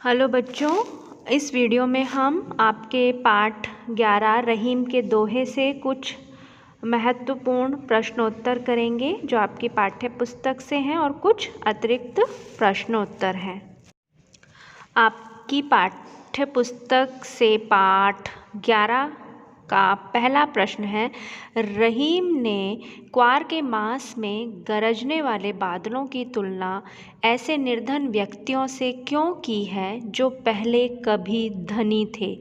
Hello बच्चों, इस video में हम आपके पाठ 11 रहीम के दोहे से कुछ महत्वपूर्ण प्रश्नोत्तर करेंगे जो आपकी पाठ्य पुस्तक से हैं और कुछ अतिरिक्त प्रश्नोत्तर हैं। आपकी पाठ्य पुस्तक से पाठ 11 का पहला प्रश्न है, रहीम ने क्वार के मास में गरजने वाले बादलों की तुलना ऐसे निर्धन व्यक्तियों से क्यों की है जो पहले कभी धनी थे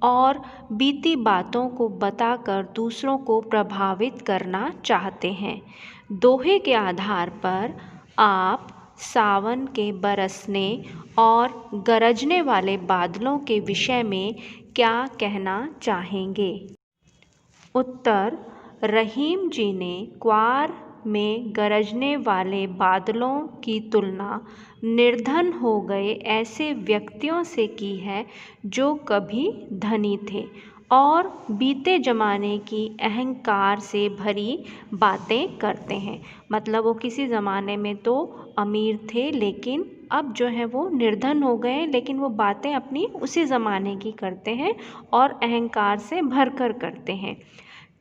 और बीती बातों को बताकर दूसरों को प्रभावित करना चाहते हैं। दोहे के आधार पर आप सावन के बरसने और गरजने वाले बादलों के विषय में क्या कहना चाहेंगे? उत्तर, रहीम जी ने क्वार में गरजने वाले बादलों की तुलना निर्धन हो गए ऐसे व्यक्तियों से की है जो कभी धनी थे और बीते ज़माने की अहंकार से भरी बातें करते हैं। मतलब वो किसी ज़माने में तो अमीर थे लेकिन अब जो है वो निर्धन हो गए, लेकिन वो बातें अपनी उसी ज़माने की करते हैं और अहंकार से भरकर करते हैं।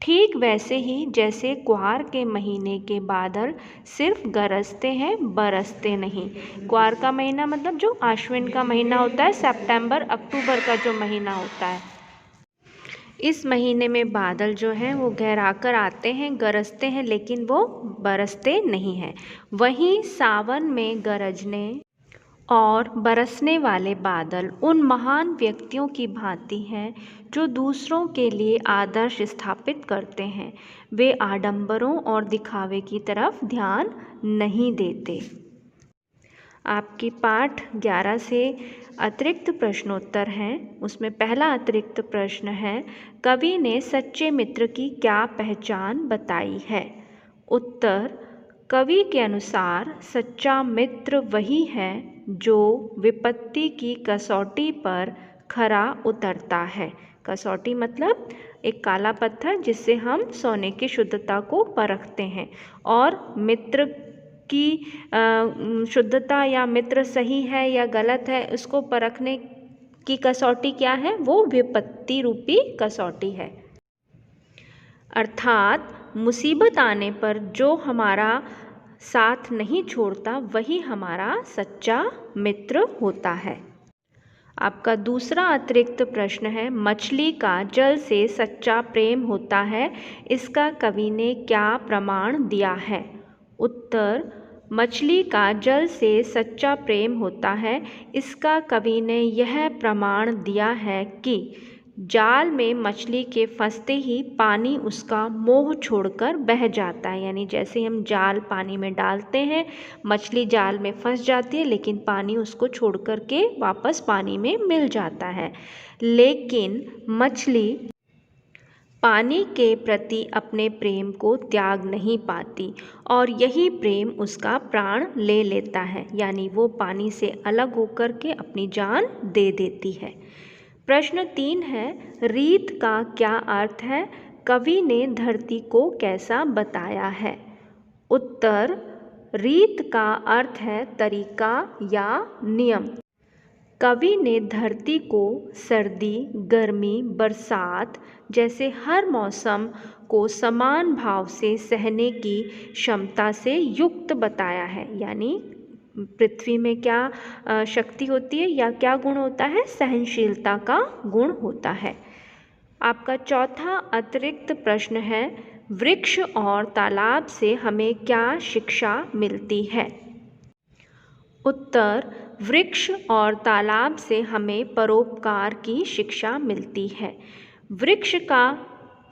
ठीक वैसे ही जैसे क्वार के महीने के बादल सिर्फ गरजते हैं, बरसते नहीं। क्वार का महीना मतलब जो आश्विन का महीना होता है, सितंबर अक्टूबर का जो महीना होता है, इस महीने में बादल जो हैं वो गहरा कर आते हैं, गरजते हैं, लेकिन वो बरसते नहीं हैं। वहीं सावन में गरजने और बरसने वाले बादल उन महान व्यक्तियों की भांति हैं जो दूसरों के लिए आदर्श स्थापित करते हैं। वे आडंबरों और दिखावे की तरफ ध्यान नहीं देते। आपकी पाठ 11 से अतिरिक्त प्रश्नोत्तर हैं। उसमें पहला अतिरिक्त प्रश्न है, कवि ने सच्चे मित्र की क्या पहचान बताई है? उत्तर, कवि के अनुसार सच्चा मित्र वही है जो विपत्ति की कसौटी पर खरा उतरता है। कसौटी मतलब एक काला पत्थर जिससे हम सोने की शुद्धता को परखते हैं, और मित्र की शुद्धता या मित्र सही है या गलत है उसको परखने की कसौटी क्या है? वो विपत्ति रूपी कसौटी है। अर्थात मुसीबत आने पर जो हमारा साथ नहीं छोड़ता वही हमारा सच्चा मित्र होता है। आपका दूसरा अतिरिक्त प्रश्न है, मछली का जल से सच्चा प्रेम होता है, इसका कवि ने क्या प्रमाण दिया है? उत्तर, मछली का जल से सच्चा प्रेम होता है, इसका कवि ने यह प्रमाण दिया है कि जाल में मछली के फंसते ही पानी उसका मोह छोड़कर बह जाता है। यानी जैसे हम जाल पानी में डालते हैं, मछली जाल में फंस जाती है लेकिन पानी उसको छोड़ कर के वापस पानी में मिल जाता है। लेकिन मछली पानी के प्रति अपने प्रेम को त्याग नहीं पाती और यही प्रेम उसका प्राण ले लेता है, यानी वो पानी से अलग होकर के अपनी जान दे देती है। प्रश्न 3 है, रीत का क्या अर्थ है? कवि ने धरती को कैसा बताया है? उत्तर, रीत का अर्थ है तरीका या नियम। कवि ने धरती को सर्दी, गर्मी, बरसात जैसे हर मौसम को समान भाव से सहने की क्षमता से युक्त बताया है। यानी पृथ्वी में क्या शक्ति होती है या क्या गुण होता है? सहनशीलता का गुण होता है। आपका चौथा अतिरिक्त प्रश्न है, वृक्ष और तालाब से हमें क्या शिक्षा मिलती है? उत्तर, वृक्ष और तालाब से हमें परोपकार की शिक्षा मिलती है। वृक्ष का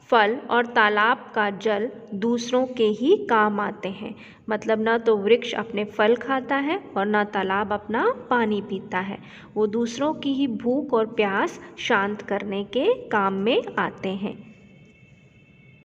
फल और तालाब का जल दूसरों के ही काम आते हैं। मतलब ना तो वृक्ष अपने फल खाता है और ना तालाब अपना पानी पीता है, वो दूसरों की ही भूख और प्यास शांत करने के काम में आते हैं।